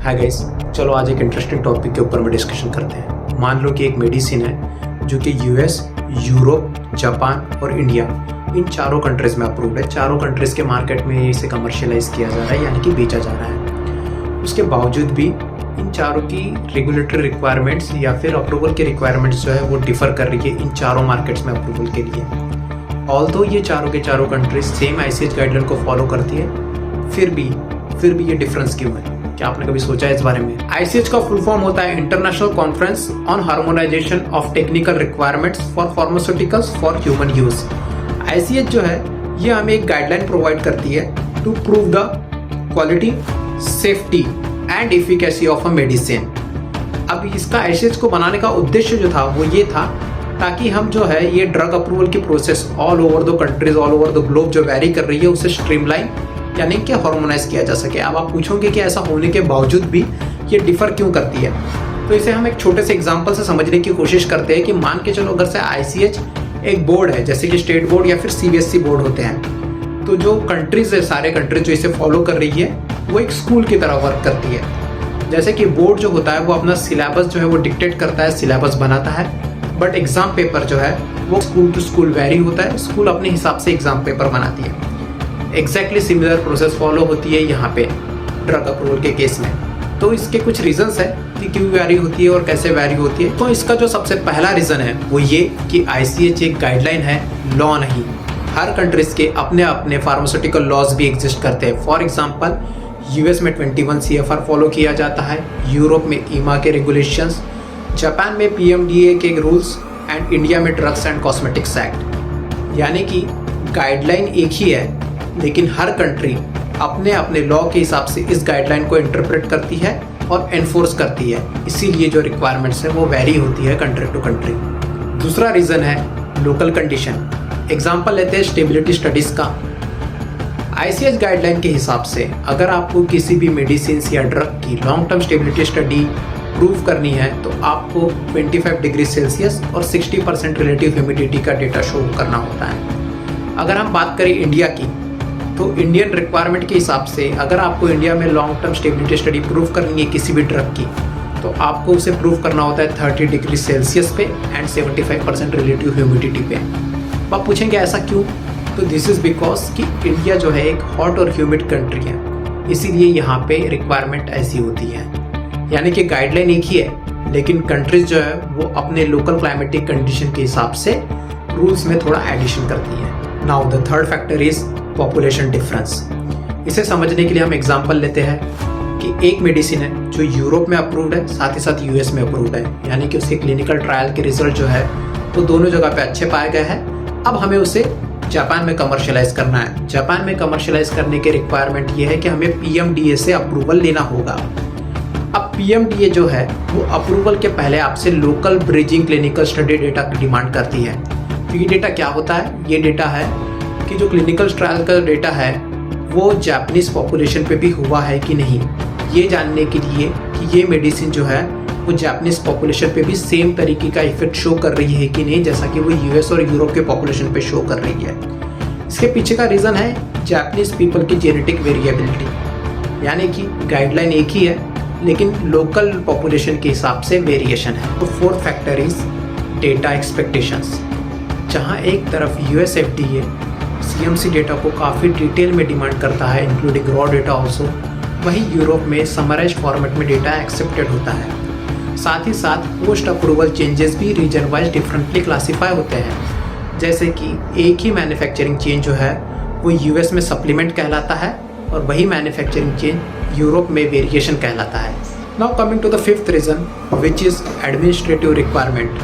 Hi guys, चलो आज एक इंटरेस्टिंग टॉपिक के ऊपर में डिस्कशन करते हैं। मान लो कि एक मेडिसिन है जो कि यूएस, यूरोप, जापान और इंडिया इन चारों कंट्रीज़ में अप्रूव्ड है। चारों कंट्रीज़ के मार्केट में इसे कमर्शियलाइज किया जा रहा है, यानी कि बेचा जा रहा है। उसके बावजूद भी इन चारों की रेगुलेटरी रिक्वायरमेंट्स या फिर अप्रूवल की रिक्वायरमेंट्स जो है वो डिफ़र कर रही है इन चारों मार्केट्स में अप्रूवल के लिए। ऑल्दो ये चारों के चारों कंट्रीज सेम आईसीएच गाइडलाइन को फॉलो करती है, फिर भी ये डिफरेंस क्यों है? क्या आपने कभी सोचा है इस बारे में? आईसीएच का फुल फॉर्म होता है international conference on harmonisation of technical requirements for pharmaceuticals for human use. ICH जो है ये हमें एक गाइडलाइन प्रोवाइड करती है to prove the quality, safety and efficacy of a medicine. अब इसका आईसीएच को बनाने का उद्देश्य जो था वो ये था ताकि हम जो है ये ड्रग अप्रूवल की process all over the countries, all over the globe जो वैरी कर रही है उसे स्ट्रीमलाइन यानी कि हार्मोनाइज किया जा सके। अब आप पूछोगे कि ऐसा होने के बावजूद भी ये डिफर क्यों करती है, तो इसे हम एक छोटे से एग्जांपल से समझने की कोशिश करते हैं कि मान के चलो अगर से आईसीएच एक बोर्ड है, जैसे कि स्टेट बोर्ड या फिर सीबीएसई बोर्ड होते हैं, तो जो कंट्रीज है, सारे कंट्रीज जो इसे फॉलो कर रही है वो एक स्कूल की तरह वर्क करती है। जैसे कि बोर्ड जो होता है वो अपना सिलेबस जो है वो डिक्टेट करता है, सिलेबस बनाता है, बट एग्जाम पेपर जो है वो स्कूल टू स्कूल वेरी होता है। स्कूल अपने हिसाब से एग्जाम पेपर बनाती है। एग्जैक्टली सिमिलर प्रोसेस फॉलो होती है यहाँ पे ड्रग अप्रूवल के केस में। तो इसके कुछ रीजंस है कि क्यों वेरी होती है और कैसे वेरी होती है। तो इसका जो सबसे पहला रीजन है वो ये कि आईसीएच एक गाइडलाइन है, लॉ नहीं। हर कंट्रीज के अपने अपने फार्मास्यूटिकल लॉज भी एग्जिस्ट करते हैं। फॉर एग्जाम्पल यूएस में 21 CFR फॉलो किया जाता है, यूरोप में ईमा के रेगुलेशंस, जापान में PMDA के रूल्स एंड इंडिया में ड्रग्स एंड कॉस्मेटिक्स एक्ट। यानी कि गाइडलाइन एक ही है लेकिन हर कंट्री अपने अपने लॉ के हिसाब से इस गाइडलाइन को इंटरप्रेट करती है और एनफोर्स करती है। इसीलिए जो रिक्वायरमेंट्स है वो वेरी होती है कंट्री टू कंट्री। दूसरा रीज़न है लोकल कंडीशन। एग्जाम्पल लेते हैं स्टेबिलिटी स्टडीज़ का। आईसीएच गाइडलाइन के हिसाब से अगर आपको किसी भी मेडिसिन या ड्रग की long term stability study prove करनी है तो आपको 25 डिग्री सेल्सियस और 60% रिलेटिव ह्यूमिडिटी का डेटा शो करना होता है। अगर हम बात करें इंडिया की, तो इंडियन रिक्वायरमेंट के हिसाब से अगर आपको इंडिया में long term stability study prove करनी है किसी भी ड्रग की, तो आपको उसे प्रूव करना होता है 30 डिग्री सेल्सियस पे एंड 75% रिलेटिव ह्यूमिडिटी पे। आप पूछेंगे ऐसा क्यों? तो दिस इज़ बिकॉज कि इंडिया जो है एक हॉट और ह्यूमिड कंट्री है, इसीलिए यहाँ पे रिक्वायरमेंट ऐसी होती है। यानी कि गाइडलाइन एक ही है लेकिन कंट्रीज जो है वो अपने लोकल क्लाइमेटिक कंडीशन के हिसाब से रूल्स में थोड़ा एडिशन करती है। Now the third factor is population difference. इसे समझने के लिए हम एग्जांपल लेते हैं कि एक मेडिसिन है जो यूरोप में अप्रूव्ड है, साथ ही साथ यूएस में अप्रूव्ड है, यानी कि उसके क्लिनिकल ट्रायल के रिजल्ट जो है वो दोनों जगह पे अच्छे पाए गए हैं। अब हमें उसे जापान में कमर्शियलाइज करना है। जापान में कमर्शियलाइज करने के रिक्वायरमेंट ये है कि हमें PMDA से अप्रूवल लेना होगा। अब PMDA जो है वो अप्रूवल के पहले आपसे local bridging clinical study data की डिमांड करती है। तो ये डेटा क्या होता है? ये डेटा है कि जो क्लिनिकल ट्रायल का डेटा है वो जापानीज पॉपुलेशन पे भी हुआ है कि नहीं, ये जानने के लिए कि ये मेडिसिन जो है वो जापानीज पॉपुलेशन पे भी सेम तरीके का इफेक्ट शो कर रही है कि नहीं, जैसा कि वो यूएस और यूरोप के पॉपुलेशन पे शो कर रही है। इसके पीछे का रीज़न है जापानीज पीपल की जेनेटिक वेरिएबिलिटी। यानी कि गाइडलाइन एक ही है लेकिन लोकल पॉपुलेशन के हिसाब से वेरिएशन है। तो fourth factor is data expectations. जहाँ एक तरफ US FDA CMC डेटा को काफ़ी डिटेल में डिमांड करता है, इंक्लूडिंग रॉ डेटा ऑल्सो, वहीं यूरोप में समराइज फॉर्मेट में डेटा एक्सेप्टेड होता है। साथ ही साथ पोस्ट अप्रूवल चेंजेस भी रीजन वाइज डिफरेंटली क्लासीफाई होते हैं। जैसे कि एक ही मैन्युफैक्चरिंग चेंज जो है वो US में सप्लीमेंट कहलाता है और वही मैन्युफैक्चरिंग चेंज यूरोप में वेरिएशन कहलाता है। Now coming to the fifth region which is administrative requirement.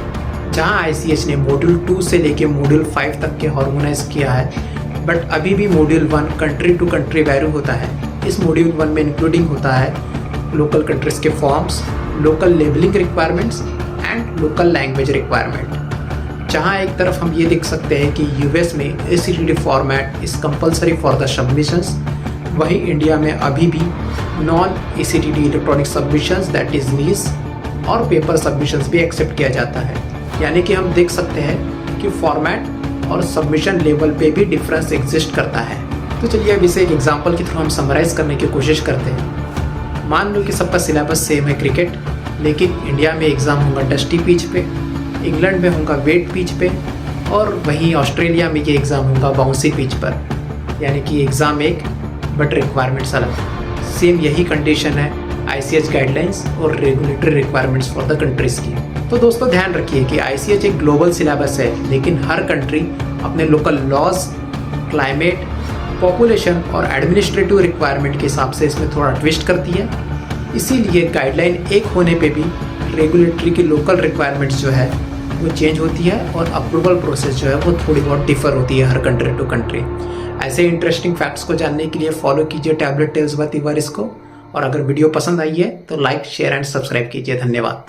जहाँ आईसीएच ने मॉड्यूल 2 से लेके मॉड्यूल 5 तक के हार्मोनाइज किया है, बट अभी भी module 1 country to country vary होता है। इस मॉड्यूल 1 में इंक्लूडिंग होता है लोकल कंट्रीज के forms, local labelling requirements and local language requirement. जहाँ एक तरफ हम ये देख सकते हैं कि यूएस में ACTD format is compulsory for the submissions, वहीं इंडिया में अभी भी non ACTD electronic submissions that is NeeS और पेपर सबमिशंस भी एक्सेप्ट किया जाता है। यानी कि हम देख सकते हैं कि फॉर्मेट और सबमिशन लेवल पे भी डिफरेंस एग्जिस्ट करता है। तो चलिए अब इसे एक एग्जांपल के थ्रू हम समराइज करने की कोशिश करते हैं। मान लो कि सबका सिलेबस सेम है क्रिकेट, लेकिन इंडिया में एग्ज़ाम होगा डस्टी पिच पे, इंग्लैंड में होगा वेट पिच पे, और वहीं ऑस्ट्रेलिया में ये एग्ज़ाम होगा बाउंसी पिच पर। यानी कि एग्ज़ाम एक बट रिक्वायरमेंट्स अलग। सेम यही कंडीशन है ICH गाइडलाइंस और regulatory requirements for the countries की। तो दोस्तों ध्यान रखिए कि ICH एक ग्लोबल सिलेबस है, लेकिन हर कंट्री अपने लोकल लॉज, क्लाइमेट, पॉपुलेशन और एडमिनिस्ट्रेटिव रिक्वायरमेंट के हिसाब से इसमें थोड़ा ट्विस्ट करती है। इसीलिए गाइडलाइन एक होने पे भी रेगुलेटरी की लोकल रिक्वायरमेंट्स जो है वो चेंज होती है और अप्रूवल प्रोसेस जो है वो थोड़ी बहुत डिफर होती है हर कंट्री टू कंट्री। ऐसे इंटरेस्टिंग फैक्ट्स को जानने के लिए फॉलो कीजिए टैबलेट टेल्स बाय तिवारिस को, और अगर वीडियो पसंद आई है तो लाइक, शेयर एंड सब्सक्राइब कीजिए। धन्यवाद।